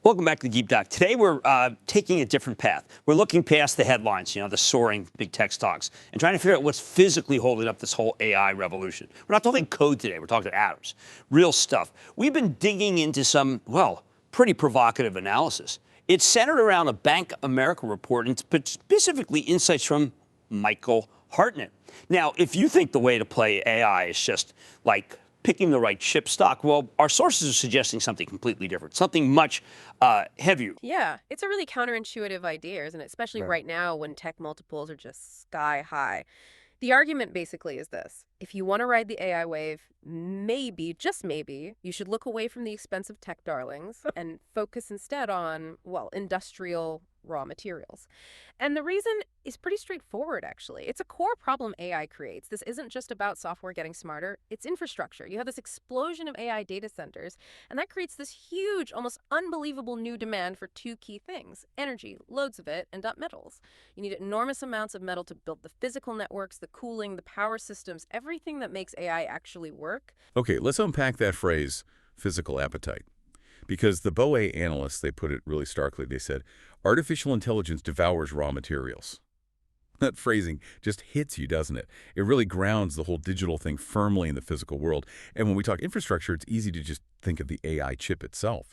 Welcome back to the Geek Doc. Today we're taking a different path. We're looking past the headlines, the soaring big tech stocks, and trying to figure out what's physically holding up this whole AI revolution. We're not talking code today. We're talking atoms, real stuff. We've been digging into some, pretty provocative analysis. It's centered around a Bank of America report, and specifically insights from Michael Hartnett. Now, if you think the way to play AI is just like picking the right chip stock, well, our sources are suggesting something completely different, something much heavier. Yeah, it's a really counterintuitive idea, isn't it? Especially right now when tech multiples are just sky high. The argument basically is this. If you want to ride the AI wave, maybe, just maybe, you should look away from the expensive tech darlings and focus instead on, industrial raw materials. And the reason is pretty straightforward, actually. It's a core problem AI creates. This isn't just about software getting smarter. It's infrastructure. You have this explosion of AI data centers, and that creates this huge, almost unbelievable new demand for two key things: energy, loads of it, and metals. You need enormous amounts of metal to build the physical networks, the cooling, the power systems, everything that makes AI actually work. Okay, let's unpack that phrase, physical appetite. Because the BOE analysts, they put it really starkly. They said, artificial intelligence devours raw materials. That phrasing just hits you, doesn't it? It really grounds the whole digital thing firmly in the physical world. And when we talk infrastructure, it's easy to just think of the AI chip itself,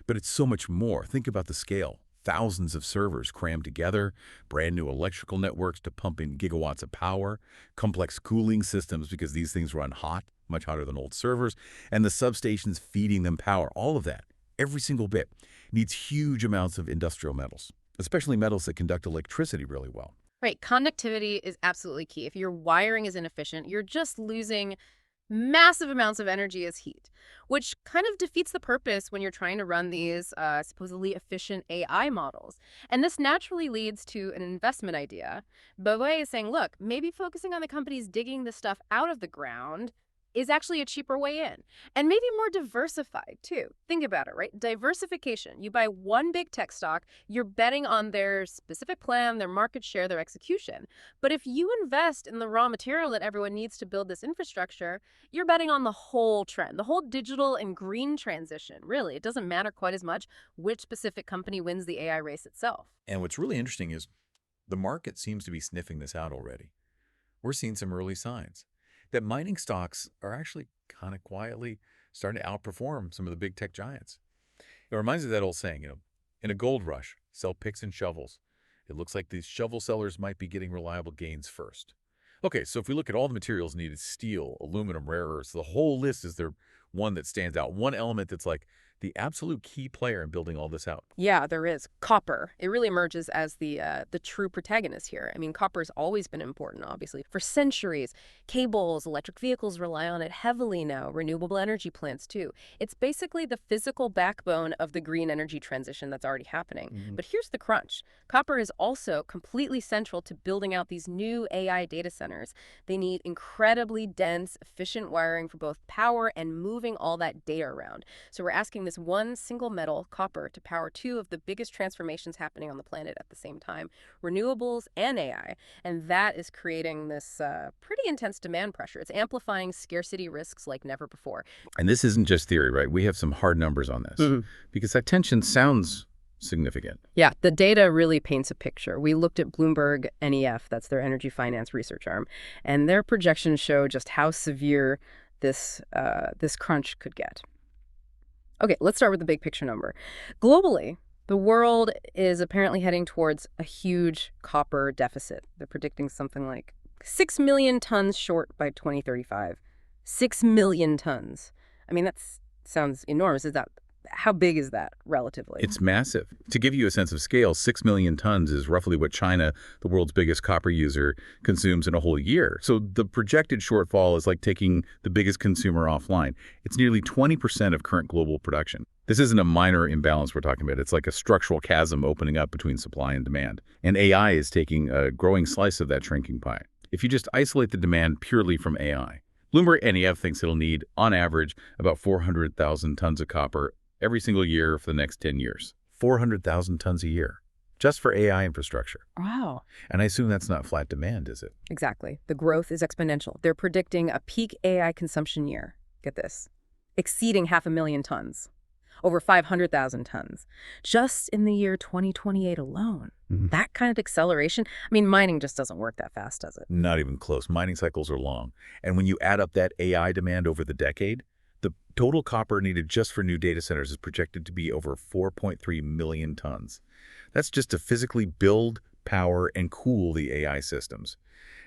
But it's so much more. Think about the scale. Thousands of servers crammed together, brand new electrical networks to pump in gigawatts of power, complex cooling systems because these things run hot, much hotter than old servers, and the substations feeding them power. All of that, every single bit, needs huge amounts of industrial metals, especially metals that conduct electricity really well. Right, conductivity is absolutely key. If your wiring is inefficient, you're just losing massive amounts of energy as heat, which kind of defeats the purpose when you're trying to run these supposedly efficient AI models. And this naturally leads to an investment idea. BOE is saying, look, maybe focusing on the companies digging this stuff out of the ground is actually a cheaper way in, and maybe more diversified too. Think about it, right? Diversification. You buy one big tech stock, you're betting on their specific plan, their market share, their execution. But if you invest in the raw material that everyone needs to build this infrastructure, you're betting on the whole trend, the whole digital and green transition. Really, it doesn't matter quite as much which specific company wins the AI race itself. And what's really interesting is the market seems to be sniffing this out already. We're seeing some early signs that mining stocks are actually kind of quietly starting to outperform some of the big tech giants. It reminds me of that old saying, in a gold rush, sell picks and shovels. It looks like these shovel sellers might be getting reliable gains first. Okay, so if we look at all the materials needed, steel, aluminum, rare earths, the whole list, is there one that stands out, one element that's like the absolute key player in building all this out? Yeah, there is. Copper. It really emerges as the true protagonist here. I mean, copper's always been important, obviously, for centuries. Cables, electric vehicles rely on it heavily now, renewable energy plants too. It's basically the physical backbone of the green energy transition that's already happening. But here's the crunch. Copper is also completely central to building out these new AI data centers. They need incredibly dense, efficient wiring for both power and moving all that data around. So we're asking this one single metal, copper, to power two of the biggest transformations happening on the planet at the same time: renewables and AI. And that is creating this pretty intense demand pressure. It's amplifying scarcity risks like never before. And this isn't just theory, right? We have some hard numbers on this because that tension sounds significant. Yeah, the data really paints a picture. We looked at Bloomberg NEF, that's their energy finance research arm, and their projections show just how severe this crunch could get. Okay, let's start with the big picture number. Globally, the world is apparently heading towards a huge copper deficit. They're predicting something like 6 million tons short by 2035. 6 million tons. I mean, that sounds enormous. How big is that relatively? It's massive. To give you a sense of scale, 6 million tons is roughly what China, the world's biggest copper user, consumes in a whole year. So the projected shortfall is like taking the biggest consumer offline. It's nearly 20% of current global production. This isn't a minor imbalance we're talking about. It's like a structural chasm opening up between supply and demand. And AI is taking a growing slice of that shrinking pie. If you just isolate the demand purely from AI, Bloomberg NEF thinks it'll need, on average, about 400,000 tons of copper every single year for the next 10 years. 400,000 tons a year, just for AI infrastructure. Wow. And I assume that's not flat demand, is it? Exactly. The growth is exponential. They're predicting a peak AI consumption year. Get this. Exceeding 500,000 tons. over 500,000 tons, just in the year 2028 alone. Mhm. That kind of acceleration, I mean, mining just doesn't work that fast, does it? Not even close. Mining cycles are long. And when you add up that AI demand over the decade, the total copper needed just for new data centers is projected to be over 4.3 million tons. That's just to physically build, power, and cool the AI systems.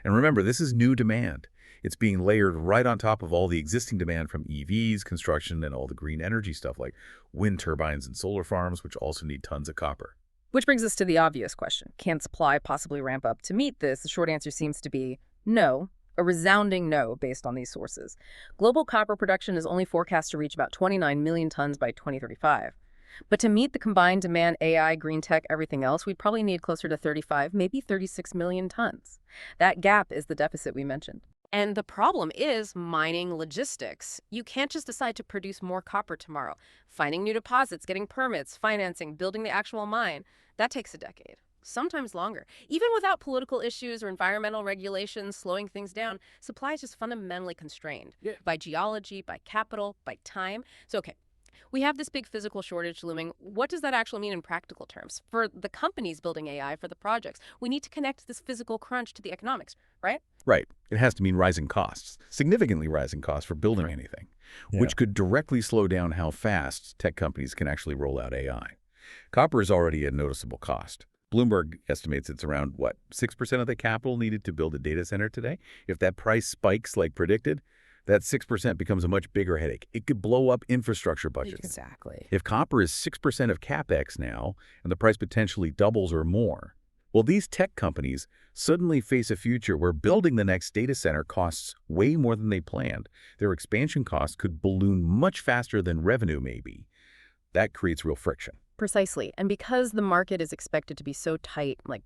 And remember, this is new demand. It's being layered right on top of all the existing demand from EVs, construction, and all the green energy stuff like wind turbines and solar farms, which also need tons of copper. Which brings us to the obvious question. Can supply possibly ramp up to meet this? The short answer seems to be no, a resounding no based on these sources. Global copper production is only forecast to reach about 29 million tons by 2035. But to meet the combined demand, AI, green tech, everything else, we'd probably need closer to 35, maybe 36 million tons. That gap is the deficit we mentioned. And the problem is mining logistics. You can't just decide to produce more copper tomorrow. Finding new deposits, getting permits, financing, building the actual mine, that takes a decade, sometimes longer. Even without political issues or environmental regulations slowing things down, supply is just fundamentally constrained by geology, by capital, by time. So, okay, we have this big physical shortage looming. What does that actually mean in practical terms? For the companies building AI, for the projects, we need to connect this physical crunch to the economics, right? Right. It has to mean rising costs, significantly rising costs for building anything, which could directly slow down how fast tech companies can actually roll out AI. Copper is already a noticeable cost. Bloomberg estimates it's around, 6% of the capital needed to build a data center today? If that price spikes like predicted, that 6% becomes a much bigger headache. It could blow up infrastructure budgets. Exactly. If copper is 6% of CapEx now, and the price potentially doubles or more, well, these tech companies suddenly face a future where building the next data center costs way more than they planned. Their expansion costs could balloon much faster than revenue may be. That creates real friction. Precisely. And because the market is expected to be so tight, like,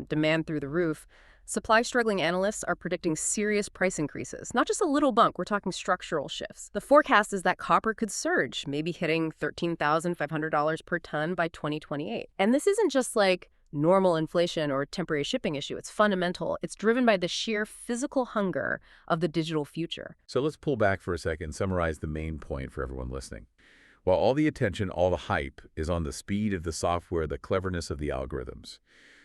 demand through the roof, supply-struggling analysts are predicting serious price increases. Not just a little bump, we're talking structural shifts. The forecast is that copper could surge, maybe hitting $13,500 per ton by 2028. And this isn't just like normal inflation or temporary shipping issue. It's fundamental. It's driven by the sheer physical hunger of the digital future. So let's pull back for a second and summarize the main point for everyone listening. While all the attention, all the hype is on the speed of the software, the cleverness of the algorithms,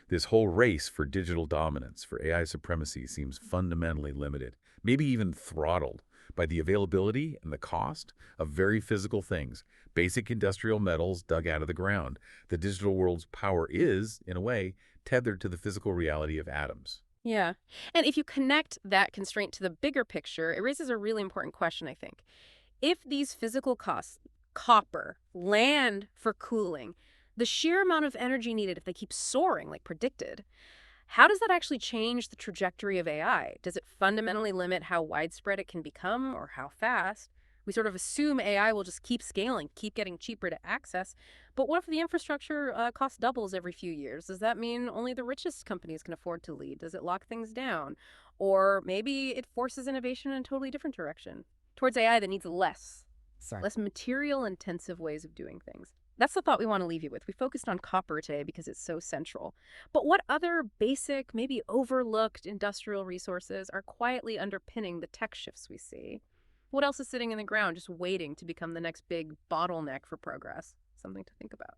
this whole race for digital dominance, for AI supremacy, seems fundamentally limited, maybe even throttled by the availability and the cost of very physical things, basic industrial metals dug out of the ground. The digital world's power is, in a way, tethered to the physical reality of atoms. Yeah. And if you connect that constraint to the bigger picture, it raises a really important question, I think. If these physical costs, copper, land for cooling, the sheer amount of energy needed if they keep soaring like predicted, how does that actually change the trajectory of AI? Does it fundamentally limit how widespread it can become or how fast? We sort of assume AI will just keep scaling, keep getting cheaper to access. But what if the infrastructure cost doubles every few years? Does that mean only the richest companies can afford to lead? Does it lock things down? Or maybe it forces innovation in a totally different direction, towards AI that needs less material-intensive ways of doing things. That's the thought we want to leave you with. We focused on copper today because it's so central. But what other basic, maybe overlooked industrial resources are quietly underpinning the tech shifts we see? What else is sitting in the ground just waiting to become the next big bottleneck for progress? Something to think about.